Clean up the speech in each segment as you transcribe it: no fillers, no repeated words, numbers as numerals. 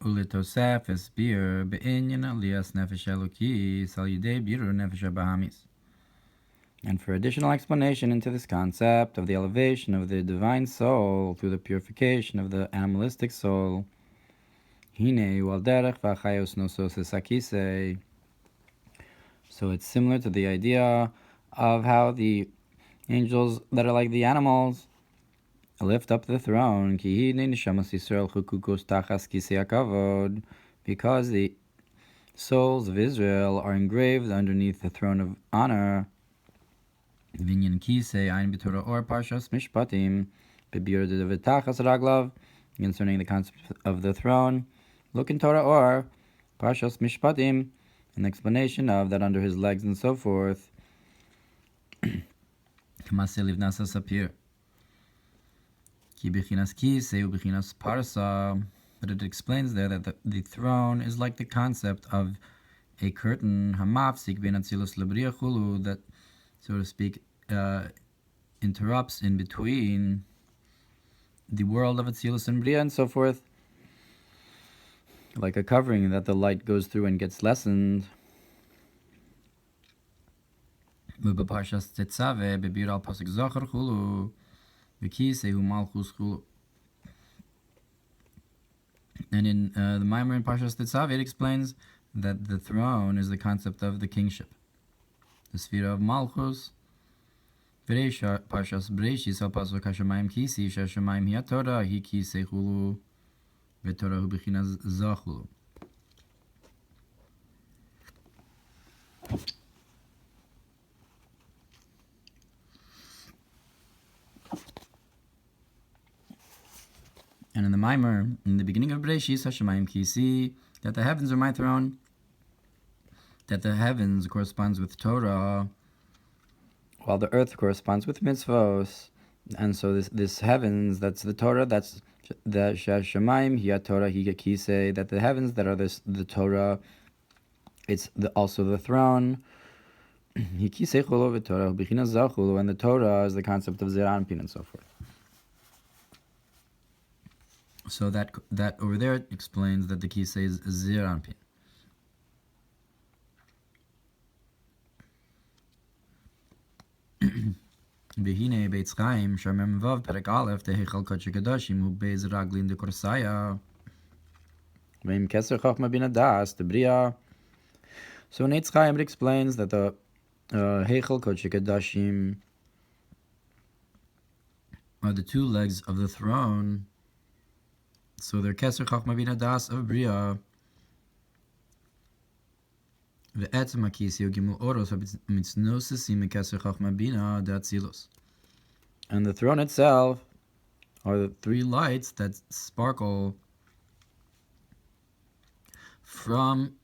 ולתוסף הסביר בעניין עליית נפש אלוקית על ידי בירור נפש הבהמיס. And for additional explanation into this concept of the elevation of the divine soul through the purification of the animalistic soul, Hine hu al derech v'achayos nosos esakisei. So it's similar to the idea of how the angels that are like the animals lift up the throne, ki hine neshamas Yisrael chukukos tachas kisei hakavod, because the souls of Israel are engraved underneath the throne of honor. Vinyan kisei ein b'Torah Ohr Parshas Mishpatim bebiur v'tachas raglav, concerning the concept of the throne. Look in Torah Ohr Parshas Mishpatim, an explanation of that under his legs and so forth. Kamasei livnasa sapir ki b'chinas kisei u'b'chinas parsa, but it explains there that the throne is like the concept of a curtain hamafsik ben atzilus lebriya chulu, that, so to speak, interrupts in between the world of Atzilus and Bria and so forth, like a covering that the light goes through and gets lessened. And in the Mamer in Parshas Tetzaveh, it explains that the throne is the concept of the kingship, the sphere of Malchus. Parshas Bereishis al Pasuk hashamayim kisi, hashamayim hi Hatorah, hi kisei chulu, v'Torah hu b'chinas zachulu. And in the Mamer, in the beginning of Bereishis, hashamayim kisi, that the heavens are my throne, that the heavens corresponds with Torah, while the earth corresponds with mitzvos. And so this heavens, that's the Torah, that's the Shashamayim hi Torah hi kisei, that the heavens that are the Torah, it's also the throne. Hi kisei chulu v'Torah b'chinas zachulu, and the Torah is the concept of Zeranpin and so forth. So that over there explains that the kisei is Zeranpin. V'hine Beitz Chaim Shamem Vav Perek Aleph Tehechal Kodesh Kedoshim Hu Beis Raglin de Korsaya V'im Keser Chochma Bin Adas Debria. So in Beitz Chaim it explains that the Heichal Kodesh Kedoshim are the two legs of the throne. So they're Keser Chochma Bin Adas of Bria. And the throne itself are the three lights that sparkle from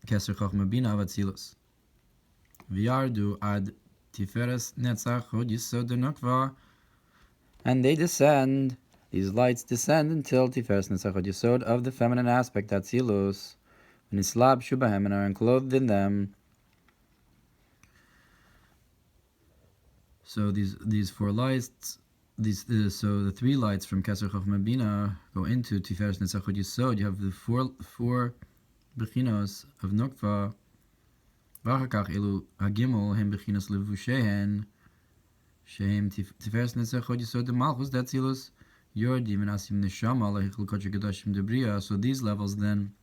Keser Chochma Bina of Atzilus. V'yardu ad tiferes netzach hod yisod denokva, and they descend, these lights descend until tiferes netzach hod yisod of the feminine aspect Atzilus. Nislab shubahem, and are enclosed in them. So these four lights, so the three lights from Keser Chochma Bina go into Tiferes Netzach Hod Yisod. You have the four bechinos of Nokva. V'achakach elu hagimel hem bechinos levushehen shehem Tiferes Netzach Hod Yisod de Malchus Datzilus Yordi Menasim Neshama Lehichel Kodesh Kedoshim Debria. So these levels then,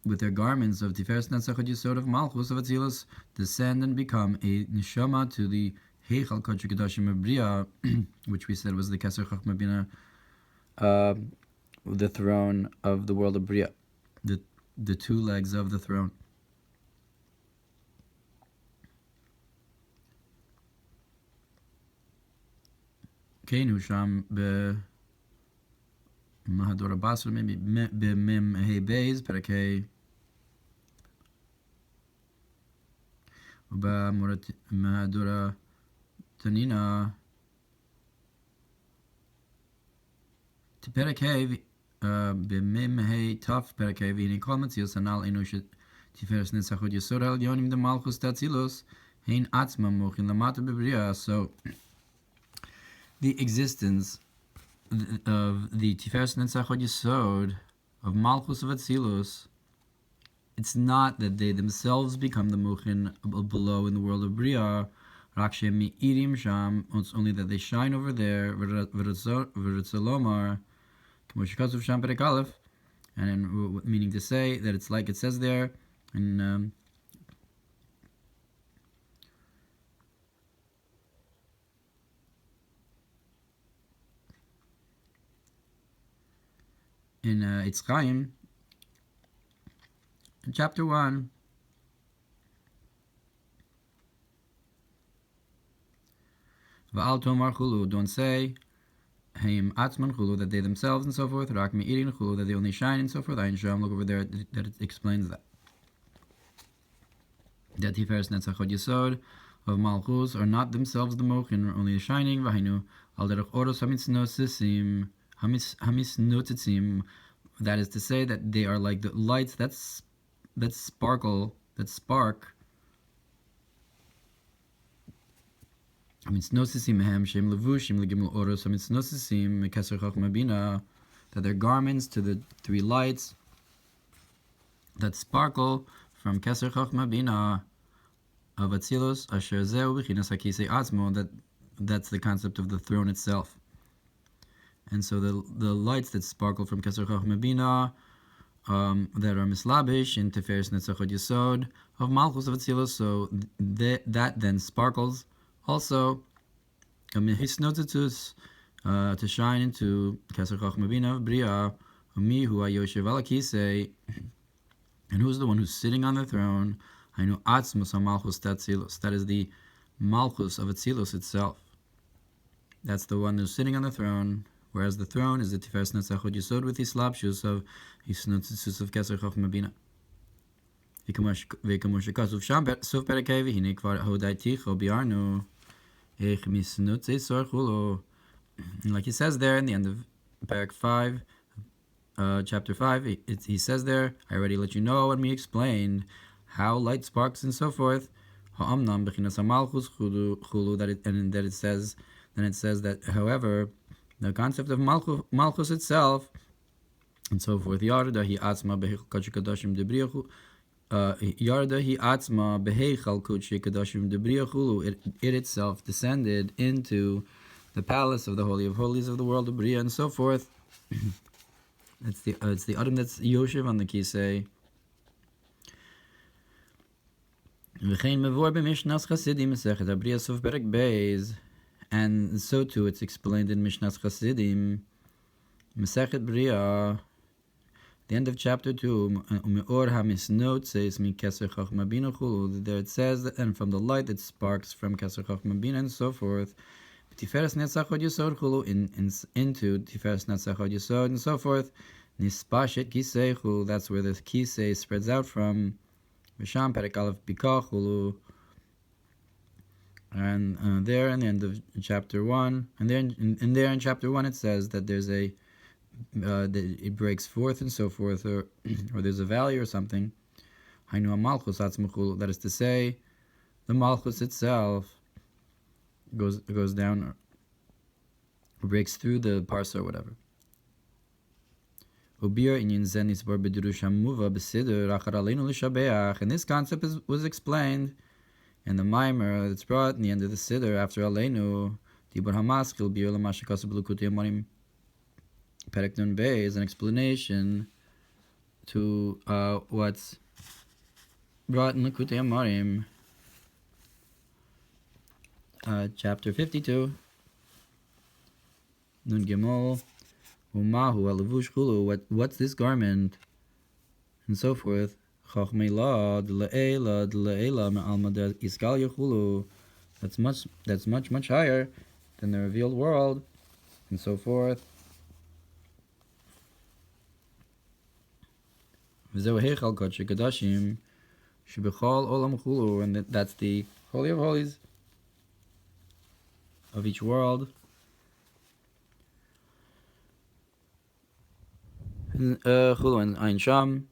with their garments of Tiferes Netzach Hod Yisod of Malchus of Atzilus, descend and become a neshama to the Heichal Kodesh Kedoshim of Bria, which we said was the Keser Chochma Bina, the throne of the world of Bria, the two legs of the throne. Keinu sham be Mahadora Basra, maybe Mem Hey Beis, Perakei Uba Mahadora Tanina Perakei Bemem Hey Taf Perakei Vini Kolmatzios Anal Enushet Tiferes Netzach Hod Yisod Al Yonim de Malchus Tatzilus Hein Atzma Mochin Lamata Bebria. So the existence the Tiferes Netzach Hod Yesod of Malchus of Atzilus, it's not that they themselves become the Mochin below in the world of Bria, Rak Shem Me'irim Sham, it's only that they shine over there, V'Ritzalomar, K'mo Shekazuv Sham Perek Aleph, and meaning to say that it's like it says there, in Eitz Chaim, in chapter 1, V'al Tomar Chulu, don't say, Haim Atzman Chulu, that they themselves and so forth, Rak Me'irin Chulu, that they only shine and so forth. Ayin Sham, look over there, that it explains that. That Tiferes Netzach Hod Yesod of Malchus are not themselves the Mochin, only shining, V'hainu, Al Derech Oros HaMitznosisim, HaMitznotzitzim, that is to say that they are like the lights that sparkle, that spark. Mitznosisim hem shem levushim legimel oros mitznosisim mekeser chachma bina, that they're garments to the three lights that sparkle from keser chachma bina of Atzilus asher zeu b'chinas hakisei atzmo, that's the concept of the throne itself. And so the lights that sparkle from keser chachma bina, that are mislabish in Tiferes Netzach Hod Yesod of Malchus of Atzilus, so that then sparkles also hisnotetus to shine into Keser Chachma Bina of Bria, mi hu hayoshev al hakisei, and who's the one who's sitting on the throne? Hainu atzmus hamalchus tatzilus, that is the malchus of Atzilus itself. That's the one who's sitting on the throne, whereas the throne is the Tiferes Netzach Hod Yesod with his slapshus of hisnotetus of Keser Chachma Bina. וכמו שכתוב שם סוף פרק ה' והנה כבר הודעתיך ביארנו איך מסנוצי סורחולו, like he says there in the end of Parak 5, chapter 5, he says there, I already let you know and we explained how light sparks and so forth, ha'amnam b'chinas ha'malchus chulu, that it says that however the concept of malchus itself and so forth, yarda hi atzma behichal kadashim debriyachu, yarda hi atzma behichal kadashim debriyachu, it itself descended into the palace of the Holy of Holies of the world of Bria and so forth. It's the Adam that's Yoshev on the Kisei. And so too it's explained in Mishnas Chasidim, Masechet Bria, the end of chapter 2, there it says that, and from the light that sparks from Keser Chachma Bina and so forth, Tiferes Netzach Hod Yesod chulu, into Tiferes Netzach Hod Yesod and so forth, Nispashet Kisei chulu, that's where the Kisei spreads out from, V'sham Perek Aleph Bika chulu, and there in the end of chapter 1, and there in chapter 1 it says that there's that it breaks forth and so forth, or there's a valley or something. Hainu Malchus Atzmachul, that is to say, the Malchus itself goes down or breaks through the parsa or whatever. And this concept was explained in the Mamer that's brought in the end of the Siddur after Aleinu. Dibur Hamaskil Biur Lamashikasa B'Lukutei Amarim Perek Nun Bey is an explanation to what's brought in Likutei Amarim, chapter 52. Nun Gimel Umahu Alavush Chulu. What's this garment and so forth. Chachmei La D'Le'ela Me'alma Iskalia Chulu. That's much higher than the revealed world and so forth. V'zeu Heichal Kodesh Kadashim Shebechol Olam Chulu, and that's the Holy of Holies of each world. Chulu and Ein Sham.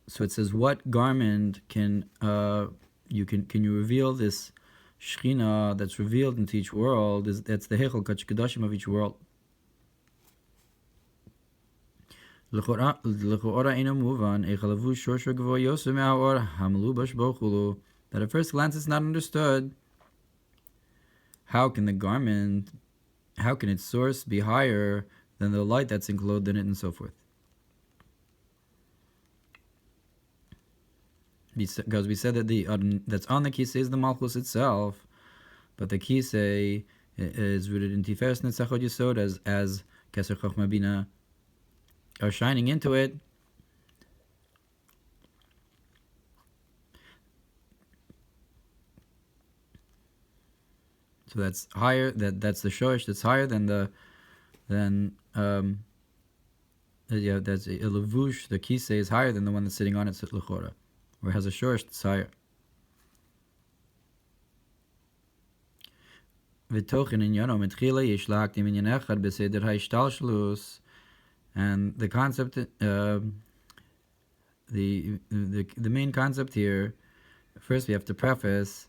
So it says, what garment can you reveal this Shechina that's revealed into each world, that's the Heichal Kadashim of each world. Lecha ina muvan echalavu shorsha gvo yosem ha'or hamlubash bochulu. That at first glance it's not understood. How can its source be higher than the light that's enclosed in it, and so forth? Because we said that the that's on the kisei is the malchus itself, but the kisei is rooted in tiferes netzachot yesod as keser chochma bina are shining into it. So that's higher. That's the shorish that's higher than that's a levush. The kisei is higher than the one that's sitting on it, lechora, or has a shorish that's higher. V'tochin inyano mitchila yesh lahaktim inyan echad b'seder ha'ishtalshlus, and the concept, the main concept here. First, we have to preface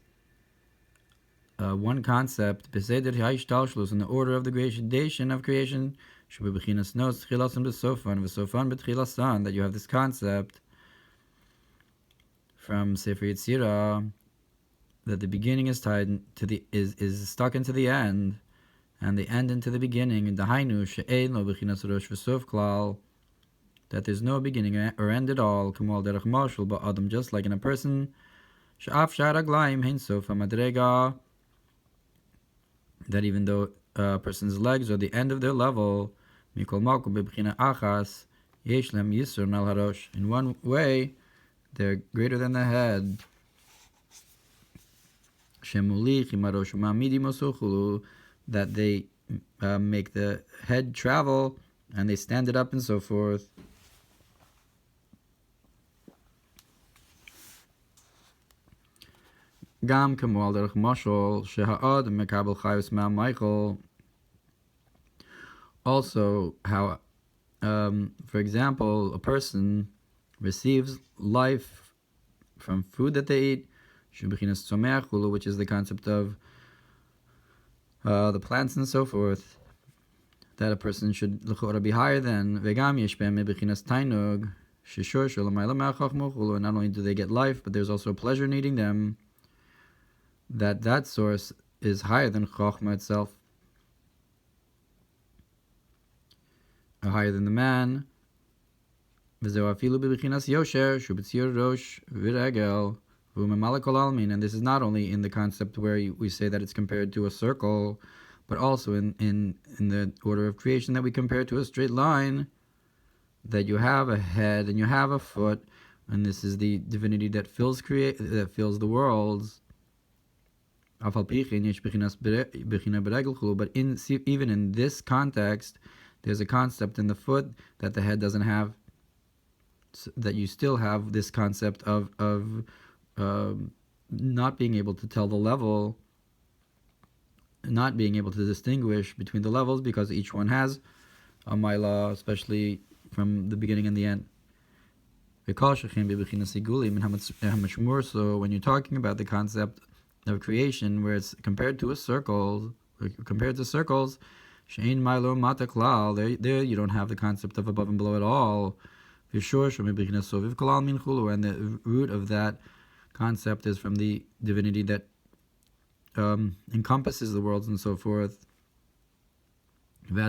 one concept, b'seder ha'ishtalshlus, in the order of the gradation of creation, sheb'bechinas nos tchilasan b'sofan v'sofan b'tchilasan, that you have this concept from Sefer Yetzirah, that the beginning is tied to the is stuck into the end, and the end into the beginning. In the Hainu she'ein lo b'chinas rosh v'sof klal, that there's no beginning or end at all. K'mol derech mashul ba'adam, just like in a person. She'af sha'araglaim hein sof ha'madrega, that even though a person's legs are the end of their level, mikol malkum b'b'china achas yesh lem yisur mal harosh. In one way, they're greater than the head. That they make the head travel and they stand it up and so forth. Gam kamual derech mashal sheha'ad mekabel chayus ma'maychel. Also, how, for example, a person receives life from food that they eat, which is the concept of the plants and so forth, that a person should be higher than. Not only do they get life, but there's also pleasure in eating them, that source is higher than chokhmah itself, higher than the man. And this is not only in the concept where we say that it's compared to a circle, but also in the order of creation that we compare to a straight line, that you have a head and you have a foot, and this is the divinity that fills the worlds. But even in this context, there's a concept in the foot that the head doesn't have, that you still have this concept of not being able to tell the level, not being able to distinguish between the levels, because each one has a maila, especially from the beginning and the end. And how much more so when you're talking about the concept of creation, where it's compared to circles, there you don't have the concept of above and below at all. And the root of that concept is from the divinity that encompasses the worlds and so forth. And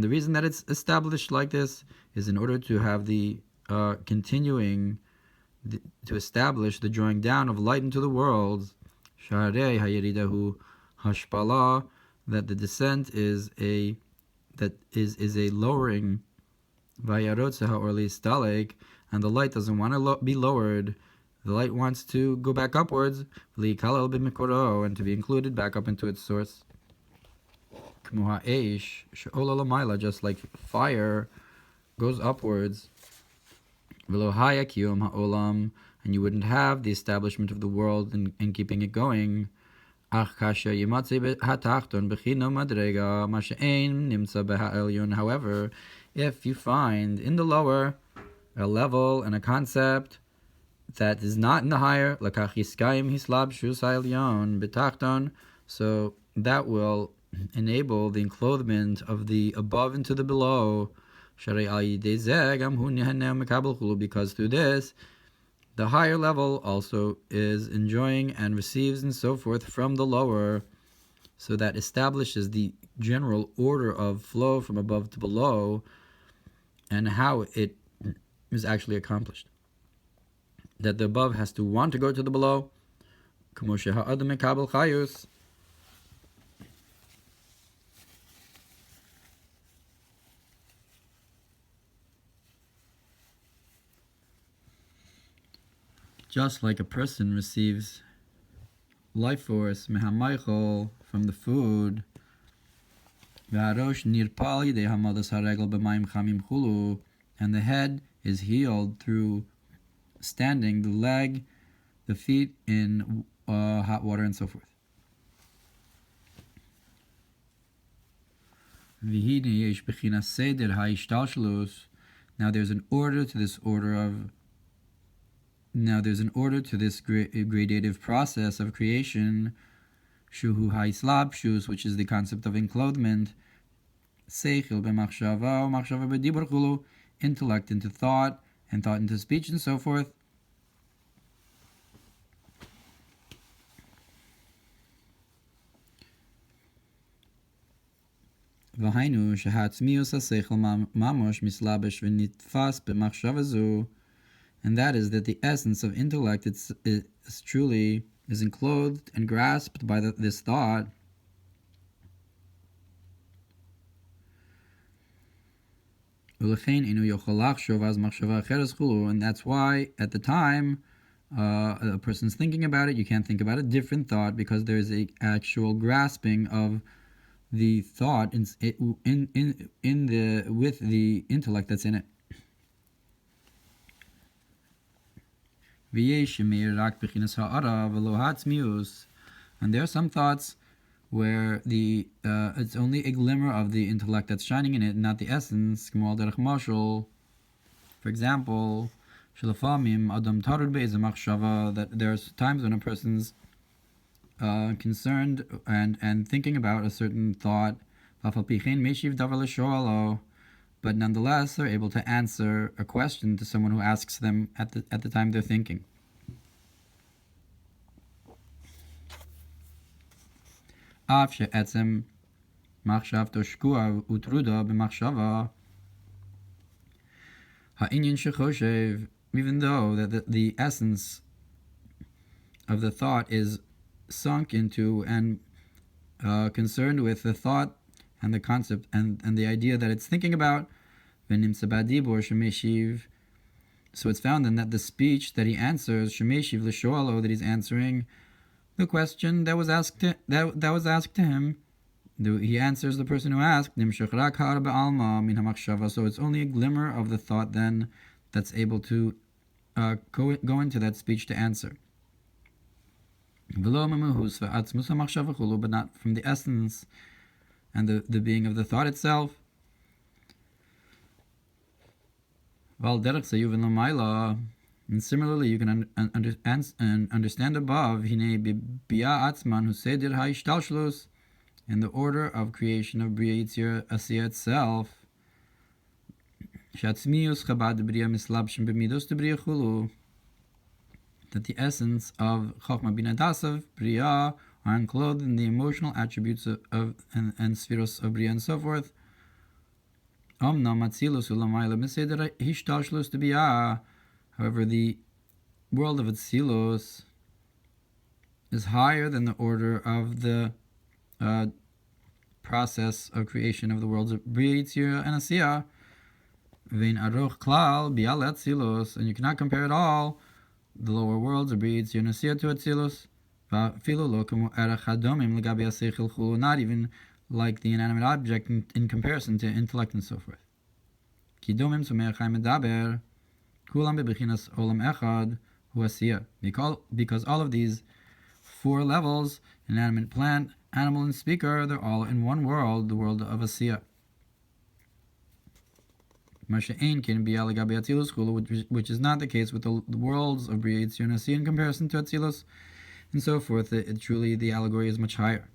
the reason that it's established like this is in order to have the continuing, to establish the drawing down of light into the worlds. That the descent is a lowering, and the light doesn't want to be lowered. The light wants to go back upwards, and to be included back up into its source. Just like fire goes upwards, and you wouldn't have the establishment of the world and keeping it going. However, if you find in the lower a level and a concept that is not in the higher, Lekach Yiskayim Hislab Shus Ha'elyon B'tachton, so that will enable the enclothement of the above into the below, because through this, the higher level also is enjoying and receives and so forth from the lower, so that establishes the general order of flow from above to below and how it is actually accomplished. That the above has to want to go to the below, just like a person receives life force מהיכל from the food, והראש נרפא על ידי העמדת הרגל במים חמים חולו, and the head is healed through standing the leg, the feet in hot water and so forth. והנה יש בחינת סדר ההשתלשלות. Now there's an order to this gradative process of creation, shuhu haislabshus, which is the concept of enclothement, seichel b'machshava, machshava b'dibur chulu, intellect into thought, and thought into speech, and so forth. V'hainu shehatzmius haseichel mamosh mislabesh v'nitfas b'machshava zu. And that is that the essence of intellect is truly enclosed and grasped by this thought. And that's why at the time a person's thinking about it, you can't think about a different thought, because there is an actual grasping of the thought with the intellect that's in it. And there are some thoughts where it's only a glimmer of the intellect that's shining in it, not the essence. For example, that there's times when a person's concerned and thinking about a certain thought, but nonetheless they're able to answer a question to someone who asks them at the time they're thinking. Even though that the essence of the thought is sunk into and concerned with the thought and the concept and the idea that it's thinking about, so it's found then that the speech that he answers, that he's answering the question that was asked to him, he answers the person who asked, so it's only a glimmer of the thought then that's able to go into that speech to answer. But not from the essence and the being of the thought itself. And similarly, you can understand above in the order of creation of Bria Yitzir Asiya itself, that the essence of Chochmah Bina Das of Bria are enclosed in the emotional attributes of and spheros of Bria and so forth. However, the world of Atzilus is higher than the order of the process of creation of the worlds of Bria, Yitzir, and Asiya. And you cannot compare at all the lower worlds of Bria, Yitzir, and Asiya to Atzilus. Not even like the inanimate object in comparison to intellect and so forth. Because all of these four levels, inanimate, plant, animal, and speaker, they're all in one world, the world of Asiya. which is not the case with the worlds of Briya Yitzir Nasi in comparison to Atzilus, and so forth. Truly, the allegory is much higher.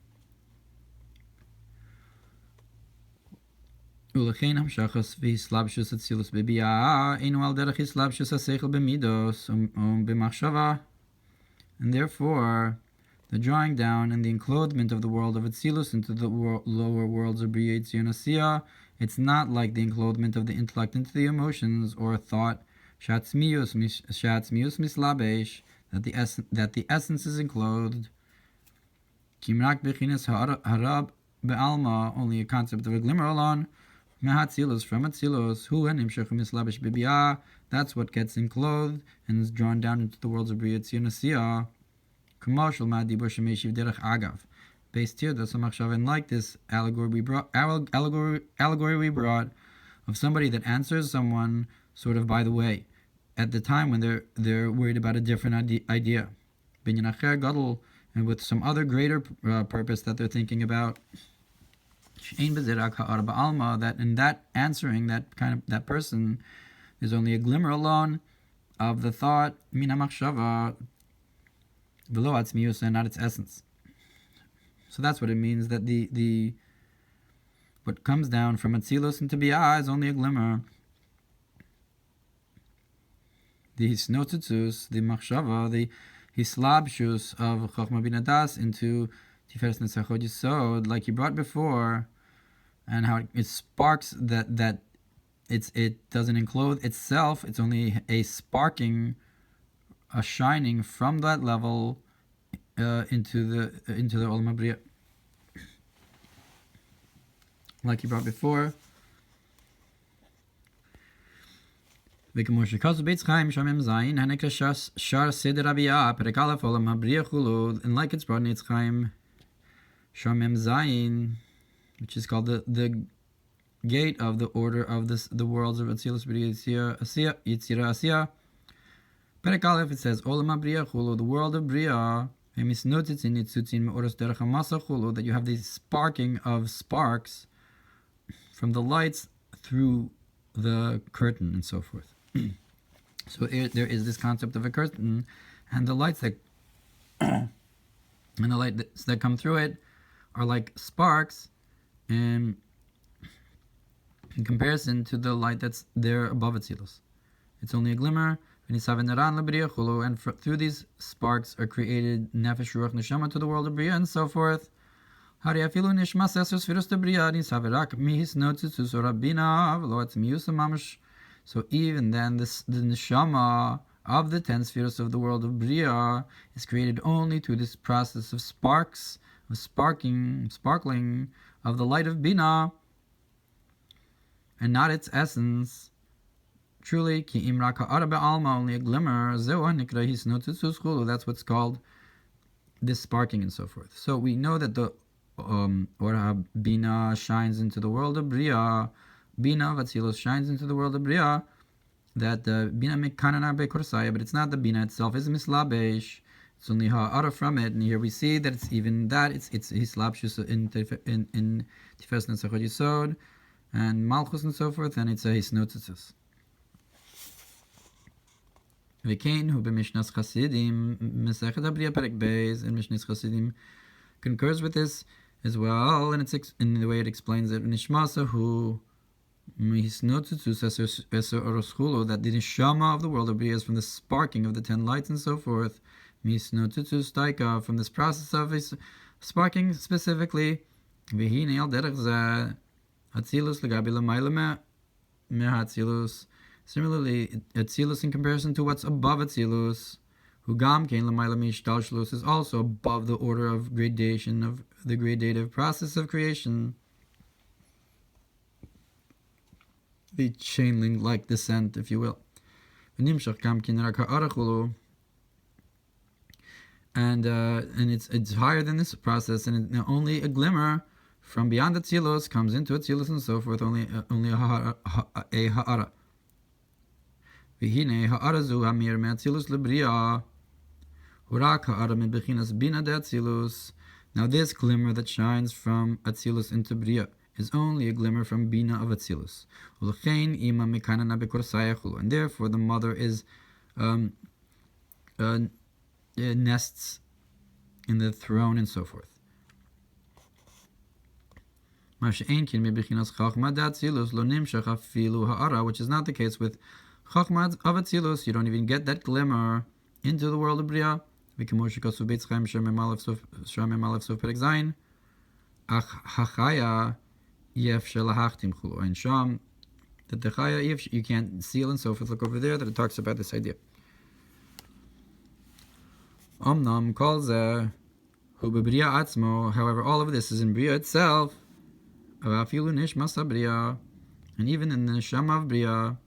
ולכן המשחס והסלבשוס אצילוס בביאה אינו על דרך הסלבשוס השכל במידוס ובמחשבה. And therefore, the drawing down and the enclothement of the world of Atzilus into the lower worlds of Briya Yitzir Nasiya, it's not like the enclothement of the intellect into the emotions or thought, shatzmius mislabesh, that the essence is enclothed. Kimrak bechinas harab be'alma, only a concept of a glimmer alone. Mehatzilus, from Atzilus, hu hanimshach mislabesh bibiyah, that's what gets enclothed and is drawn down into the worlds of Briya Yitzir Nasiya. Commercial madibur shemeshiv derech agav, based here the samachshav, and like this allegory we brought of somebody that answers someone sort of by the way, at the time when they're worried about a different idea. Binyan acher gadol, and with some other greater purpose that they're thinking about. She'ein bezirak ha'ara ba'alma, that in that answering that person, there's only a glimmer alone of the thought mina machshava below atzmius, and not its essence. So that's what it means, that the what comes down from Atzilus into Biur is only a glimmer. The hisnotzus, the machshava, the hislabshus of Chochma Bina Das into Tiferes Netzachot Yisod, like you brought before, and how it sparks that it doesn't enclose itself, it's only a sparking, a shining from that level into the Olam HaBriya, like you brought before. And like it's brought in Eitz Chaim Shamem Zayin, which is called the gate of the order of the worlds of Atzilus B'Yitzira Asiya. Perek Aleph, it says Olam HaBriya Chulu, the world of Briya, that you have this sparking of sparks from the lights through the curtain and so forth. So there is this concept of a curtain, and the lights that that come through it are like sparks in comparison to the light that's there above Atzilus. It's only a glimmer. And through these sparks are created nefesh, ruach, neshama to the world of Briya and so forth. So even then, the neshama of the 10 spheres of the world of Briya is created only through this process of sparks, of sparkling of the light of Bina, and not its essence. Truly, ki imra ka'ara be'alma, only a glimmer, that's what's called this sparking and so forth. So we know that the Ohr Bina shines into the world of Briya, Bina of Atzilus shines into the world of Briya, that the Bina mekananar be'kursaya, but it's not the Bina itself, is mislabesh, it's only ha'ara from it, and here we see that it's even that, it's hislabshus in Tiferes Netzachot Yisod, and Malchus and so forth, and it's a hisnotzus. V'kein hu b'mishnas Chasidim, Mesechet HaBriya Perek Beis, and Mishnas Chasidim concurs with this as well, and it's in the way it explains it. Nishmasa hu mihisnotzus eser oroschulu, that the neshama of the world of Briya is from the sparking of the 10 lights and so forth. Mihisnotzus taika, from this process of sparking specifically. V'hinei al derech zeh Atzilus legabi l'mayla me'atzilus. Similarly, Atzilus in comparison to what's above Atzilus, who gam kein l'mayla mishtalshlus, is also above the order of gradation of the gradative process of creation. The chain link like descent, if you will. V'nimshach gam kein rak ha'ara chulu. And it's higher than this process, and only a glimmer from beyond Atzilus comes into Atzilus and so forth. Only a ha'ara. V'hinei ha'ara zu hamir me'atzilus lebriya, hurak ha'ara me'bechinas bina de'atzilus. Now this glimmer that shines from Atzilus into Briya is only a glimmer from Bina of Atzilus. And therefore the mother is nests in the throne and so forth. Which is not the case with Chachma of Atzilus. You don't even get that glimmer into the world of Bria. And Sham, that the Chaya, you can't seal and so forth. Look over there that it talks about this idea. Omnam calls hu b'Bria atzmo. However, all of this is in Bria itself. And even in the Neshama of Bria,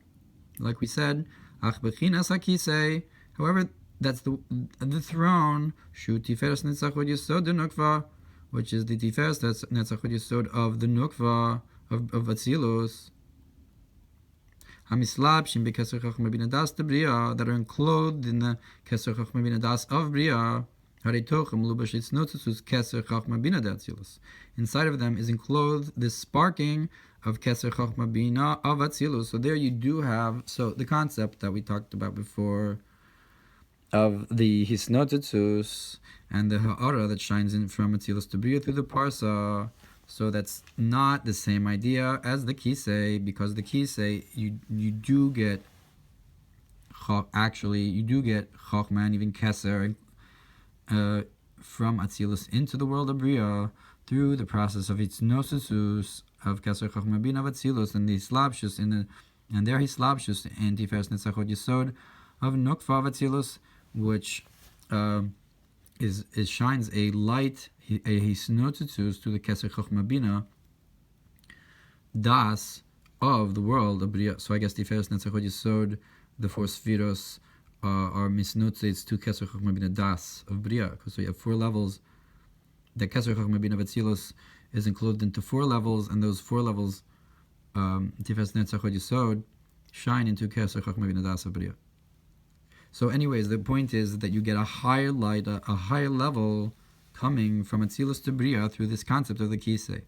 like we said, ach bechinas hakisei. However, that's the throne. Shu tiferes netzachot yesod nukva, which is the tiferes that's netzachot yesod of the nukva of Atzilus. Hamislabshim bekeser chachma bin das de Bria, that are enclosed in the keser chachma bin das of Bria. Inside of them is enclosed the sparking of Keser Chachma Bina of Atzilus. So there you do have the concept that we talked about before of the Hisnotetzus and the Ha'ara that shines in from Atzilus to Bria through the Parsa. So that's not the same idea as the Kisei, because the Kisei you do get Chachma and even Keser from Atzilus into the world of Bria through the process of its nosusus of Keser Chachma Bina of Atzilus and the Slabshus and there he Slabshus and Tiferes Netzachot Yesod of Nukva of Atzilus, which shines a light, a hisnotutus to the Keser Chachma Bina das of the world of Bria. So I guess Tiferes Netzachot Yesod, the four spheros, are misnutzes to Keser Chachma Bina das of Bria, because so you have 4 levels. The Keser Chachma Bina of Atzilus is enclosed into 4 levels, and those 4 levels, Tiferes Netzachot Yesod, shine into Keser Chachma Bina das of Bria. So, anyways, the point is that you get a higher light, a higher level coming from Atzilus to Bria through this concept of the Kisei,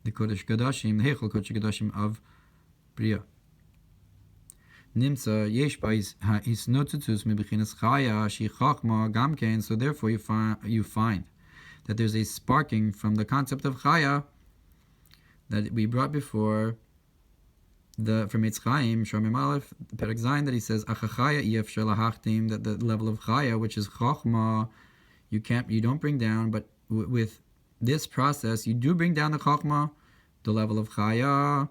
the Kodesh Gadashim, the Heichal Kodesh Gadashim of Bria. Nimsa yesh ba'is ha'isnotutus mibechinas chaya shi chachma gamkein. So therefore you find that there's a sparking from the concept of chaya that we brought before, from Eitz Chaim Shomim Aleph Perek Zayin, that he says achachaya ef shelahachtim, that the level of chaya, which is chachma, you don't bring down, but with this process you do bring down the chachma, the level of chaya.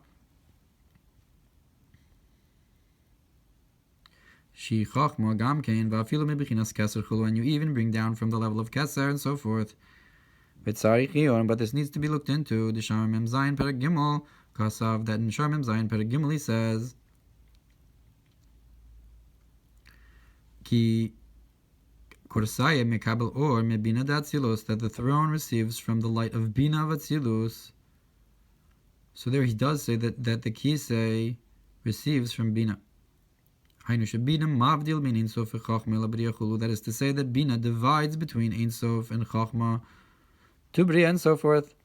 Shi chachma gamkein va'afilu mibechinas keser chulu, and you even bring down from the level of keser and so forth. But this needs to be looked into. The Shar Mem Zayin Perek Gimel Kasav, that in Shar Mem Zayin Perek Gimel he says Ki Korsaya mekabel or mebina d'Atzilus, that the throne receives from the light of Bina of Atzilus. So there he does say that the Kisei receives from Bina. That is to say that Bina divides between Ein Sof and Chachma to Bria and so forth.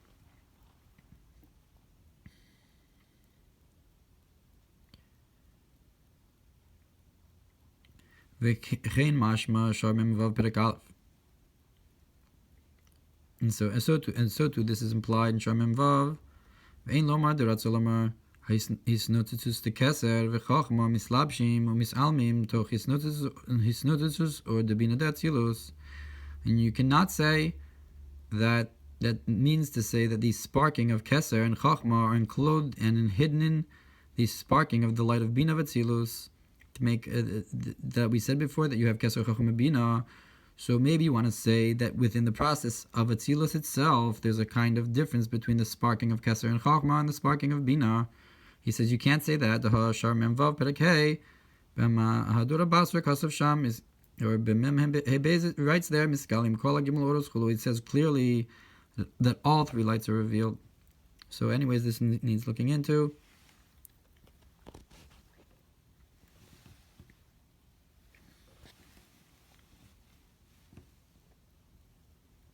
And so too this is implied in Shar Mem Vav. Hisnotetzus to Keser v'chachma mislabshim u'misalmim toch hisnotetzus or the Bina d'Atzilus. And you cannot say that means to say that the sparking of Keser and chachma are enclosed and hidden in the sparking of the light of Bina d'Atzilus, to make that we said before that you have Keser chachma Bina. So maybe you want to say that within the process of Atzilus itself there's a kind of difference between the sparking of Keser and chachma and the sparking of Bina. He says you can't say that. The Shar Mem Vav Perek Hey Ohr Hatorah Basra Kasav Sham is, or B'Mem Hebez writes there Miskalim Kol HaGimel Oros Chulu. It says clearly that all 3 lights are revealed. So anyways, this needs looking into.